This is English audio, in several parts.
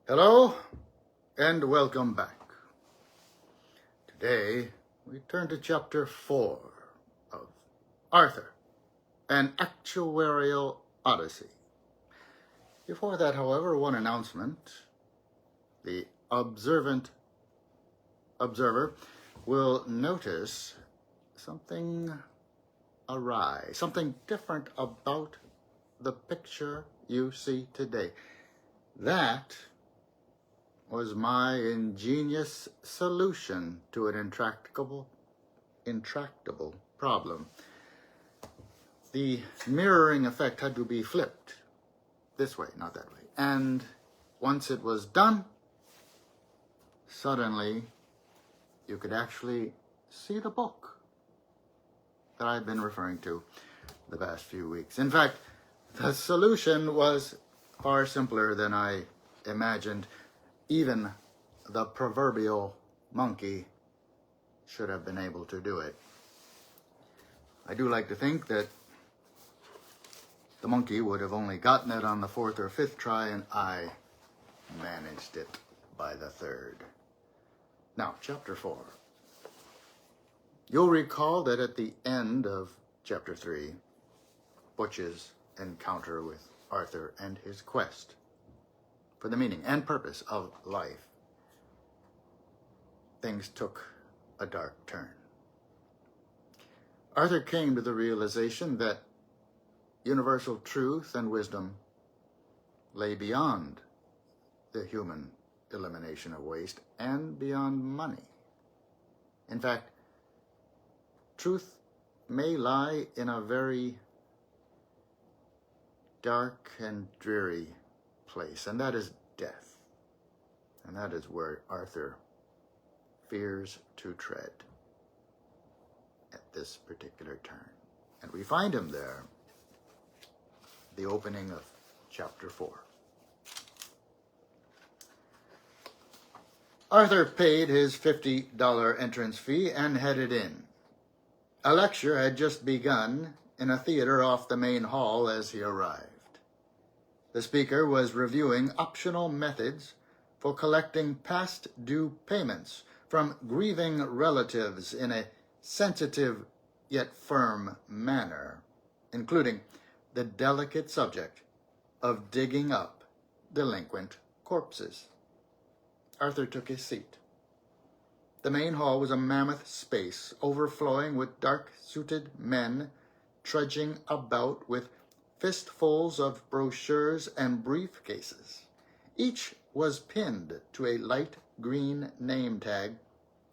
Hello and welcome back. Today we turn to chapter 4 of Arthur, an Actuarial Odyssey. Before that, however, one announcement. The observant observer will notice something awry, something different about the picture you see today. That was my ingenious solution to an intractable problem. The mirroring effect had to be flipped this way, not that way. And once it was done, suddenly you could actually see the book that I've been referring to the past few weeks. In fact, the solution was far simpler than I imagined. Even the proverbial monkey should have been able to do it. I do like to think that the monkey would have only gotten it on the 4th or 5th try, and I managed it by the 3rd. Now, chapter 4. You'll recall that at the end of chapter 3, Butch's encounter with Arthur and his quest for the meaning and purpose of life, things took a dark turn. Arthur came to the realization that universal truth and wisdom lay beyond the human elimination of waste and beyond money. In fact, truth may lie in a very dark and dreary place, and that is death. And that is where Arthur fears to tread at this particular turn. And we find him there, the opening of chapter 4. Arthur paid his $50 entrance fee and headed in. A lecture had just begun in a theater off the main hall as he arrived. The speaker was reviewing optional methods for collecting past due payments from grieving relatives in a sensitive yet firm manner, including the delicate subject of digging up delinquent corpses. Arthur took his seat. The main hall was a mammoth space overflowing with dark-suited men trudging about with fistfuls of brochures and briefcases. Each was pinned to a light green name tag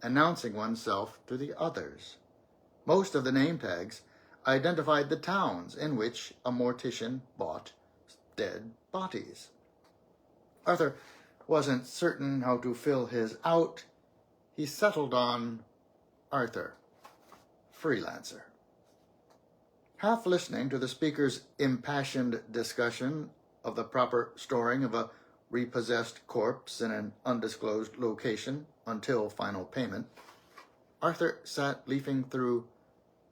announcing oneself to the others. Most of the name tags identified the towns in which a mortician bought dead bodies. Arthur wasn't certain how to fill his out. He settled on Arthur, freelancer. Half listening to the speaker's impassioned discussion of the proper storing of a repossessed corpse in an undisclosed location until final payment, Arthur sat leafing through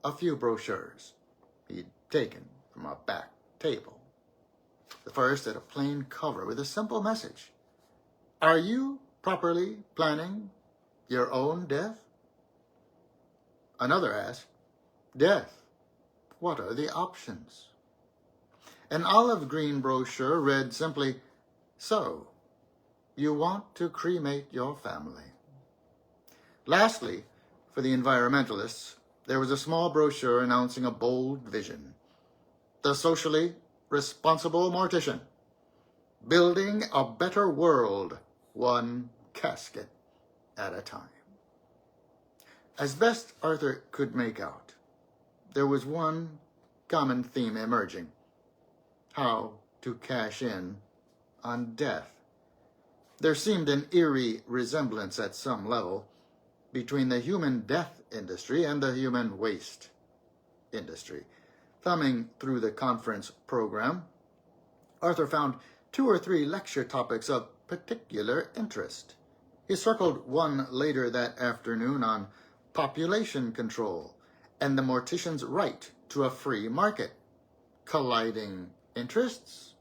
a few brochures he'd taken from a back table. The first had a plain cover with a simple message. Are you properly planning your own death? Another asked, Death, what are the options? An olive green brochure read simply, So, you want to cremate your family. Lastly, for the environmentalists, there was a small brochure announcing a bold vision. The socially responsible mortician, building a better world, one casket at a time. As best Arthur could make out, there was one common theme emerging: how to cash in on death. There seemed an eerie resemblance at some level between the human death industry and the human waste industry. Thumbing through the conference program, Arthur found 2 or 3 lecture topics of particular interest. He circled one later that afternoon on population control and the mortician's right to a free market. Colliding interests?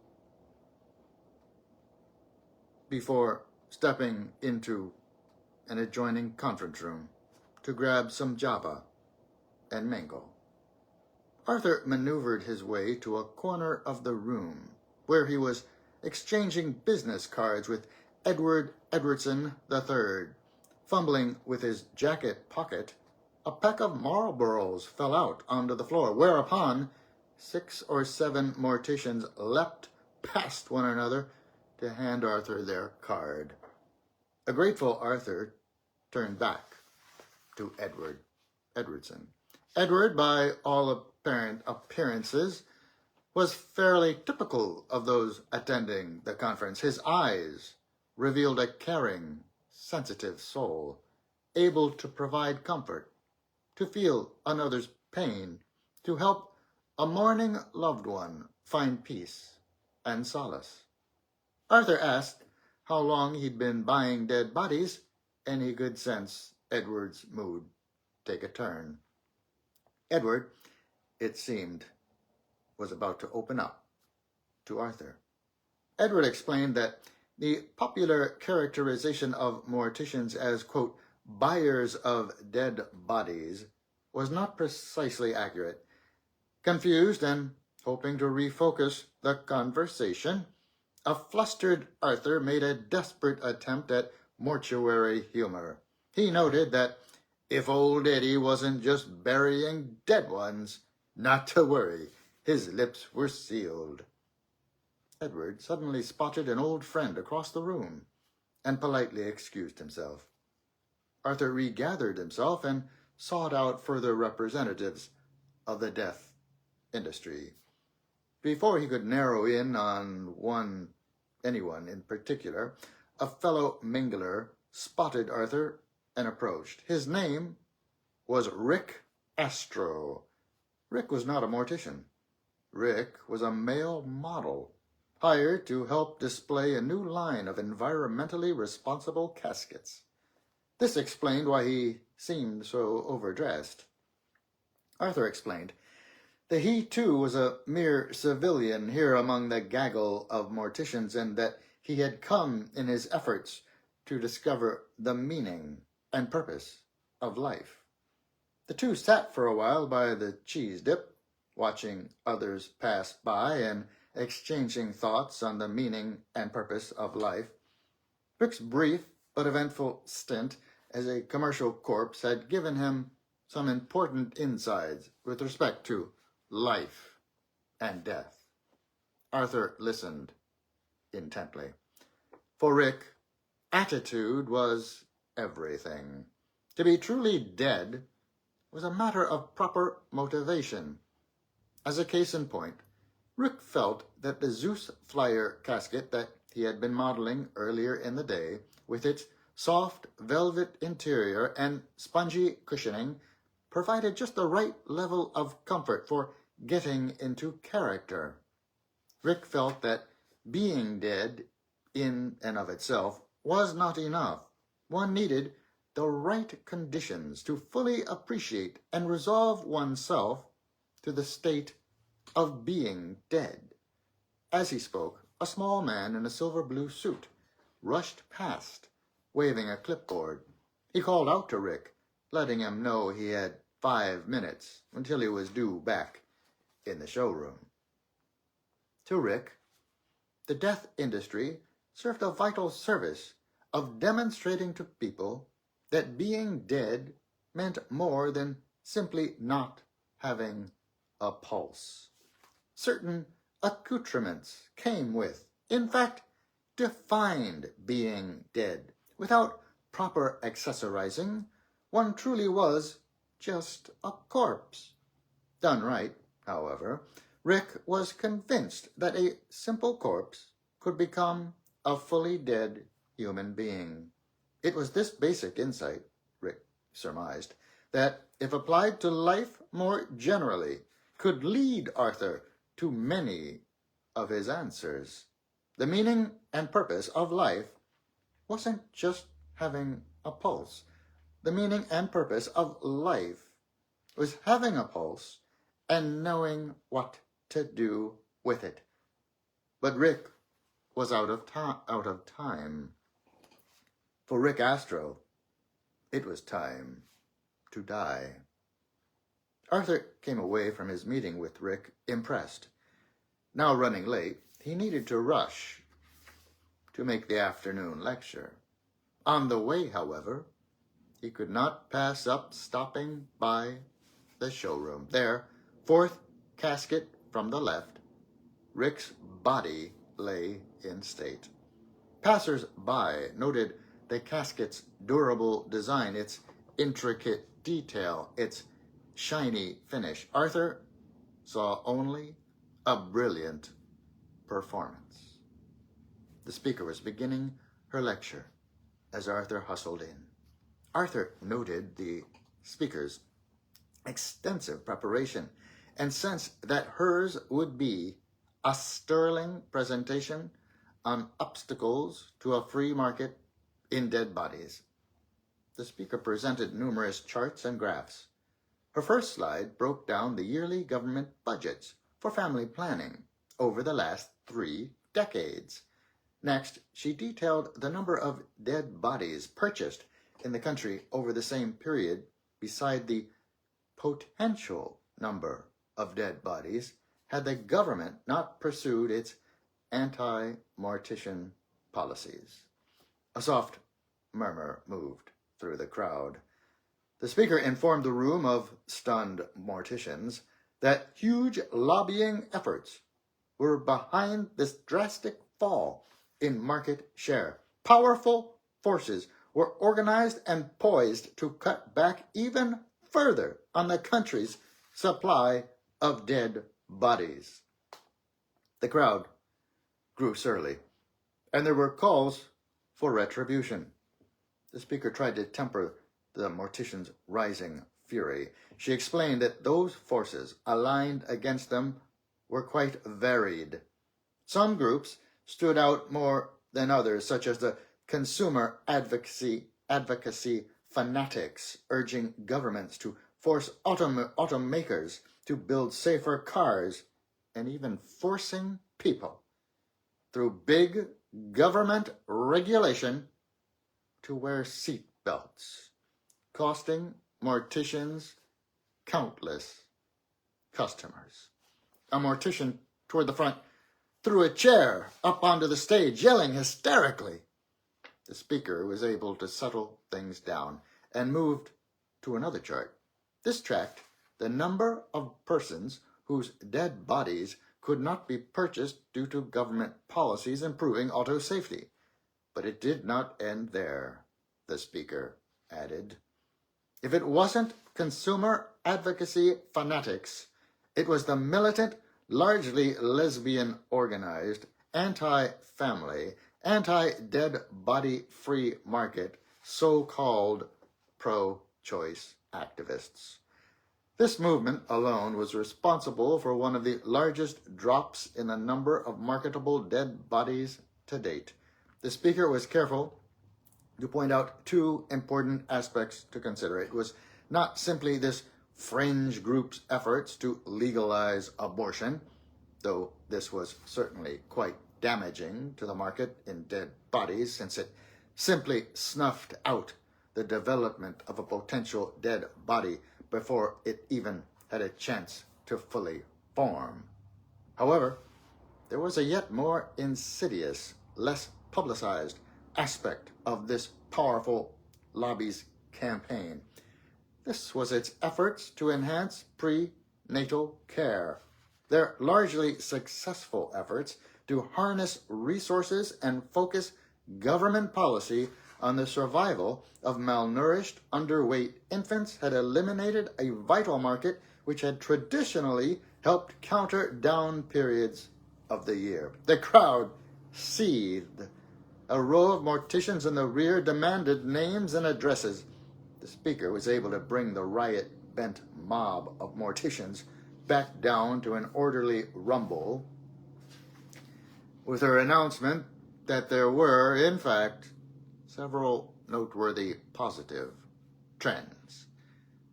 before stepping into an adjoining conference room to grab some java and mingle. Arthur maneuvered his way to a corner of the room where he was exchanging business cards with Edward Edwardson III. Fumbling with his jacket pocket, a pack of Marlboros fell out onto the floor, whereupon 6 or 7 morticians leapt past one another to hand Arthur their card. A grateful Arthur turned back to Edward Edwardson. Edward, by all apparent appearances, was fairly typical of those attending the conference. His eyes revealed a caring, sensitive soul, able to provide comfort, to feel another's pain, to help a mourning loved one find peace and solace. Arthur asked how long he'd been buying dead bodies, and he could sense Edward's mood take a turn. Edward, it seemed, was about to open up to Arthur. Edward explained that the popular characterization of morticians as, quote, buyers of dead bodies was not precisely accurate. Confused and hoping to refocus the conversation, a flustered Arthur made a desperate attempt at mortuary humor. He noted that if old Eddie wasn't just burying dead ones, not to worry, his lips were sealed. Edward suddenly spotted an old friend across the room and politely excused himself. Arthur regathered himself and sought out further representatives of the death industry. Before he could narrow in on anyone in particular, a fellow mingler spotted Arthur and approached. His name was Rick Astro. Rick was not a mortician. Rick was a male model, hired to help display a new line of environmentally responsible caskets. This explained why he seemed so overdressed. Arthur explained that he too was a mere civilian here among the gaggle of morticians, and that he had come in his efforts to discover the meaning and purpose of life. The two sat for a while by the cheese dip, watching others pass by and exchanging thoughts on the meaning and purpose of life. Rick's brief but eventful stint as a commercial corpse had given him some important insights with respect to life and death. Arthur listened intently. For Rick, attitude was everything. To be truly dead was a matter of proper motivation. As a case in point, Rick felt that the Zeus Flyer casket that he had been modeling earlier in the day, with its soft velvet interior and spongy cushioning, provided just the right level of comfort for getting into character. Rick felt that being dead in and of itself was not enough. One needed the right conditions to fully appreciate and resolve oneself to the state of being dead. As he spoke, a small man in a silver-blue suit rushed past, waving a clipboard. He called out to Rick, letting him know he had 5 minutes until he was due back in the showroom. To Rick, the death industry served a vital service of demonstrating to people that being dead meant more than simply not having a pulse. Certain accoutrements came with, in fact, defined being dead. Without proper accessorizing, one truly was just a corpse. Done right, however, Rick was convinced that a simple corpse could become a fully dead human being. It was this basic insight, Rick surmised, that, if applied to life more generally, could lead Arthur to many of his answers. The meaning and purpose of life wasn't just having a pulse. The meaning and purpose of life was having a pulse and knowing what to do with it. But Rick was out of time. For Rick Astro, it was time to die. Arthur came away from his meeting with Rick impressed. Now running late, he needed to rush to make the afternoon lecture. On the way, however, he could not pass up stopping by the showroom. There, fourth casket from the left, Rick's body lay in state. Passers-by noted the casket's durable design, its intricate detail, its shiny finish. Arthur saw only a brilliant performance. The speaker was beginning her lecture as Arthur hustled in. Arthur noted the speaker's extensive preparation and sensed that hers would be a sterling presentation on obstacles to a free market in dead bodies. The speaker presented numerous charts and graphs. Her first slide broke down the yearly government budgets for family planning over the last 3 decades. Next, she detailed the number of dead bodies purchased in the country over the same period, beside the potential number of dead bodies had the government not pursued its anti-mortician policies. A soft murmur moved through the crowd. The speaker informed the room of stunned morticians that huge lobbying efforts were behind this drastic fall in market share. Powerful forces were organized and poised to cut back even further on the country's supply of dead bodies. The crowd grew surly, and there were calls for retribution. The speaker tried to temper the morticians' rising fury. She explained that those forces aligned against them were quite varied. Some groups stood out more than others, such as the consumer advocacy fanatics, urging governments to force automakers to build safer cars, and even forcing people through big government regulation to wear seat belts, costing morticians countless customers. A mortician toward the front threw a chair up onto the stage, yelling hysterically. The speaker was able to settle things down and moved to another chart. This tracked the number of persons whose dead bodies could not be purchased due to government policies improving auto safety. But it did not end there, the speaker added. If it wasn't consumer advocacy fanatics, it was the militant, largely lesbian organized, anti-family, anti-dead body free market, so-called pro-choice activists. This movement alone was responsible for one of the largest drops in the number of marketable dead bodies to date. The speaker was careful to point out 2 important aspects to consider. It was not simply this fringe group's efforts to legalize abortion, though this was certainly quite damaging to the market in dead bodies, since it simply snuffed out the development of a potential dead body before it even had a chance to fully form. However, there was a yet more insidious, less publicized aspect of this powerful lobby's campaign. This was its efforts to enhance prenatal care. Their largely successful efforts to harness resources and focus government policy on the survival of malnourished, underweight infants had eliminated a vital market which had traditionally helped counter down periods of the year. The crowd seethed. A row of morticians in the rear demanded names and addresses. The speaker was able to bring the riot-bent mob of morticians back down to an orderly rumble with her announcement that there were, in fact, several noteworthy positive trends.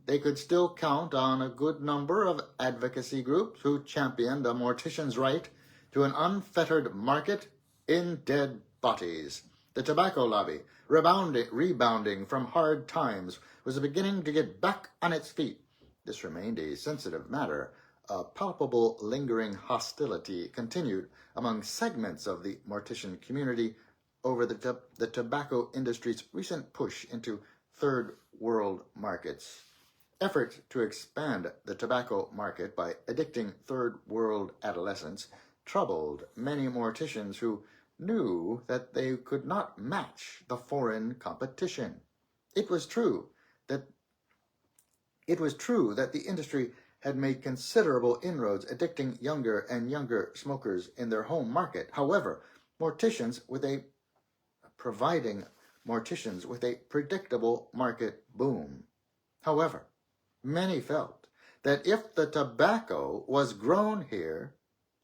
They could still count on a good number of advocacy groups who championed a mortician's right to an unfettered market in dead bodies. The tobacco lobby, rebounding from hard times, was beginning to get back on its feet. This remained a sensitive matter. A palpable, lingering hostility continued among segments of the mortician community over the tobacco industry's recent push into third world markets. Efforts to expand the tobacco market by addicting third world adolescents troubled many morticians who knew that they could not match the foreign competition. It was true that the industry had made considerable inroads addicting younger and younger smokers in their home market. However, providing morticians with a predictable market boom. However, many felt that if the tobacco was grown here,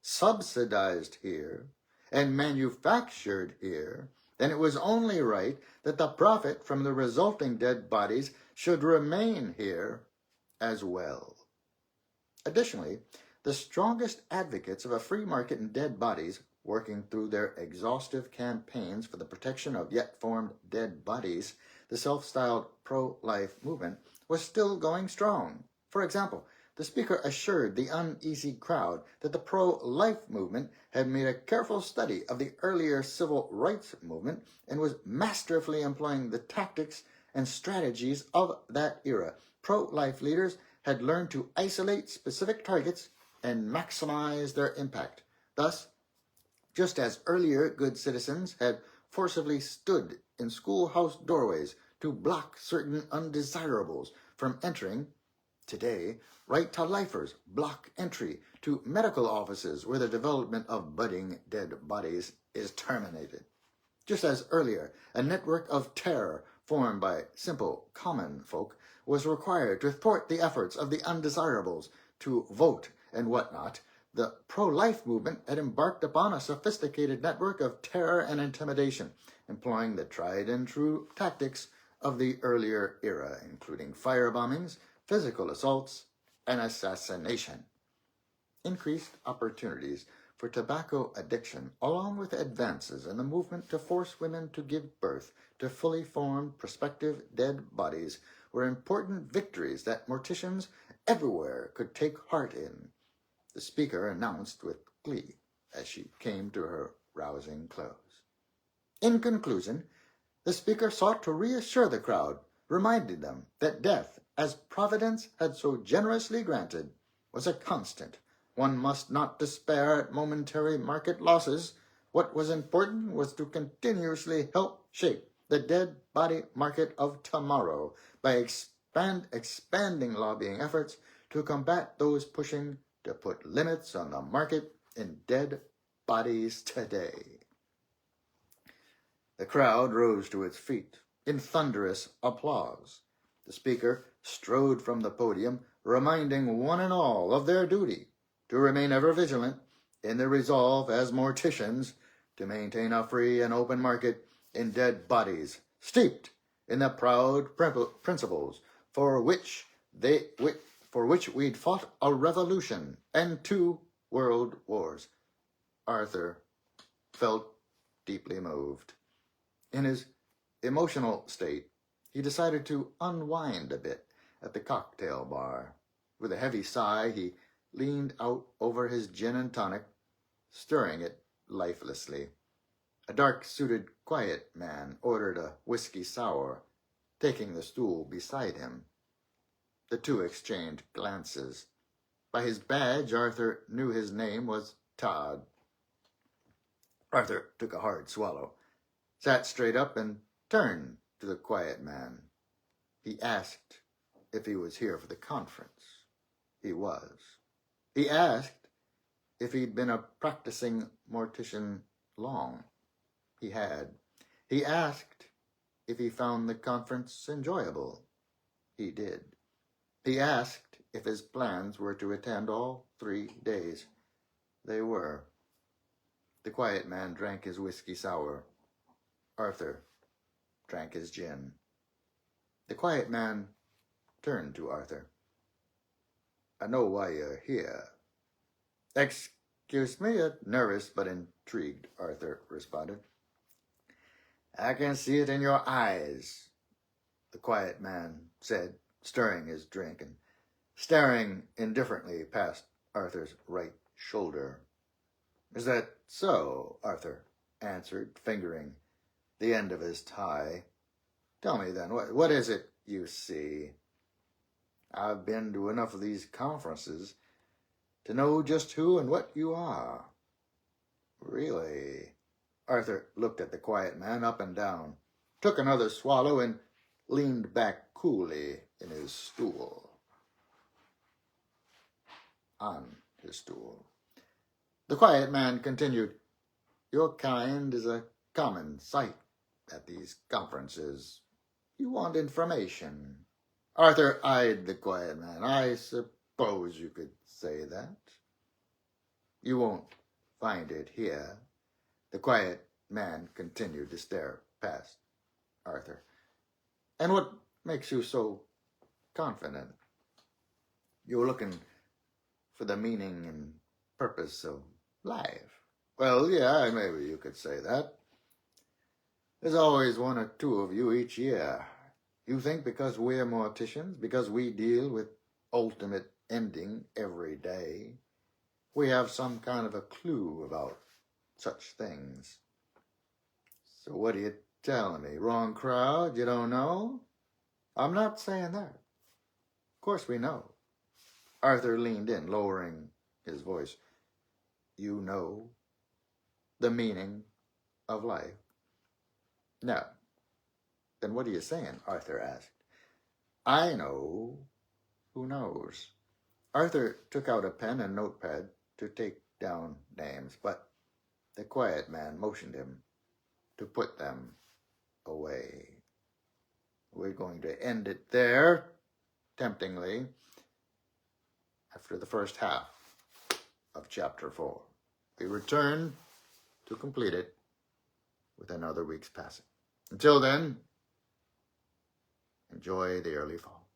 subsidized here, and manufactured here, then it was only right that the profit from the resulting dead bodies should remain here as well. Additionally, the strongest advocates of a free market in dead bodies, working through their exhaustive campaigns for the protection of yet-formed dead bodies, the self-styled pro-life movement, was still going strong. For example, the speaker assured the uneasy crowd that the pro-life movement had made a careful study of the earlier civil rights movement and was masterfully employing the tactics and strategies of that era. Pro-life leaders had learned to isolate specific targets and maximize their impact. Thus, just as earlier good citizens had forcibly stood in schoolhouse doorways to block certain undesirables from entering, today, right-to-lifers block entry to medical offices where the development of budding dead bodies is terminated. Just as earlier, a network of terror formed by simple common folk was required to thwart the efforts of the undesirables to vote and whatnot, the pro-life movement had embarked upon a sophisticated network of terror and intimidation, employing the tried and true tactics of the earlier era, including firebombings, physical assaults, and assassination. Increased opportunities for tobacco addiction, along with advances in the movement to force women to give birth to fully formed prospective dead bodies, were important victories that morticians everywhere could take heart in, the speaker announced with glee as she came to her rousing close. In conclusion, the speaker sought to reassure the crowd, reminding them that death, as Providence had so generously granted, was a constant. One must not despair at momentary market losses. What was important was to continuously help shape the dead body market of tomorrow by expanding lobbying efforts to combat those pushing to put limits on the market in dead bodies today. The crowd rose to its feet in thunderous applause. The speaker strode from the podium, reminding one and all of their duty to remain ever vigilant in their resolve as morticians to maintain a free and open market in dead bodies, steeped in the proud principles for which we'd fought a revolution and 2 world wars. Arthur felt deeply moved. In his emotional state, he decided to unwind a bit at the cocktail bar. With a heavy sigh, he leaned out over his gin and tonic, stirring it lifelessly. A dark-suited, quiet man ordered a whiskey sour, taking the stool beside him. The two exchanged glances. By his badge, Arthur knew his name was Todd. Arthur took a hard swallow, sat straight up, and turned to the quiet man. He asked if he was here for the conference. He was. He asked if he'd been a practicing mortician long. He had. He asked if he found the conference enjoyable. He did. He asked if his plans were to attend all 3 days. They were. The quiet man drank his whiskey sour. Arthur drank his gin. The quiet man turned to Arthur. "I know why you're here." "Excuse me, a nervous but intrigued, Arthur responded. I can see it in your eyes, the quiet man said, stirring his drink and staring indifferently past Arthur's right shoulder. Is that so? Arthur answered, fingering the end of his tie. Tell me then, what is it you see? I've been to enough of these conferences to know just who and what you are. Really? Arthur looked at the quiet man up and down, took another swallow, and leaned back coolly in his stool. On his stool. The quiet man continued, Your kind is a common sight at these conferences. You want information. Arthur eyed the quiet man. I suppose you could say that. You won't find it here. The quiet man continued to stare past Arthur. And what makes you so confident? You're looking for the meaning and purpose of life. Well, yeah, maybe you could say that. There's always one or two of you each year. You think because we're morticians, because we deal with ultimate ending every day, we have some kind of a clue about such things. So what are you telling me? Wrong crowd? You don't know? I'm not saying that. Of course we know. Arthur leaned in, lowering his voice. You know the meaning of life? No. Then what are you saying? Arthur asked. I know who knows. Arthur took out a pen and notepad to take down names, but the quiet man motioned him to put them away. We're going to end it there, temptingly, after the first half of chapter 4. We return to complete it with another week's passing. Until then, enjoy the early fall.